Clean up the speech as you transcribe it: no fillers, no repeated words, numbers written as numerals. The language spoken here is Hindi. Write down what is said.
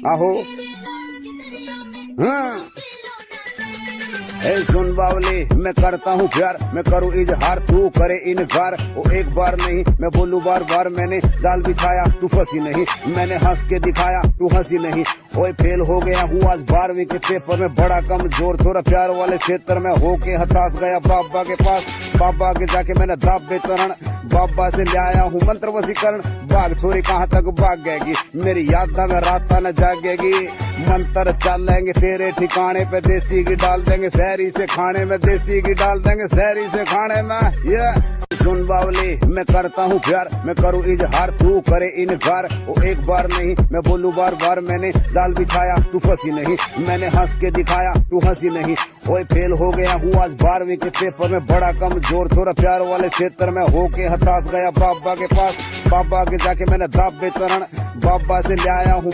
आहो हाँ। ए सुन बावली, मैं करता हूँ प्यार, मैं करूँ इजहार, तू करे इनकार। वो एक बार नहीं, मैं बोलूँ बार बार। मैंने जाल बिछाया, तू फंसी नहीं। मैंने हंस के दिखाया, तू हंसी नहीं। ओए फेल हो गया हूँ आज 12वीं के पेपर में, बड़ा कमजोर थोड़ा प्यार वाले क्षेत्र में होके हताश गया बाबा के पास। बाबा के जाके मैंने दाब बेतरण, बाबा से ले आया हूँ मंत्र वशीकरण। बाग छोरी कहाँ तक भाग गएगी, मेरी याद में रात न जागेगी। मंत्र चलेंगे तेरे ठिकाने पे, देसी घी डाल देंगे शहरी से खाने में, देसी घी डाल देंगे शहरी से खाने में। ये सुन बावली, मैं करता हूँ प्यार, मैं करूँ इजहार, तू करे इनकार। वो एक बार नहीं, मैं बोलूँ बार बार। मैंने जाल बिछाया, तू फंसी नहीं। मैंने हंस के दिखाया, तू हंसी नहीं। ओए फेल हो गया हूँ आज 12वीं के पेपर में, बड़ा कमजोर थोड़ा प्यार वाले क्षेत्र में होके हताश गया बाबा के पास। बाबा के जाके मैंने दाब बेतरण, बाबा से ले आया हूँ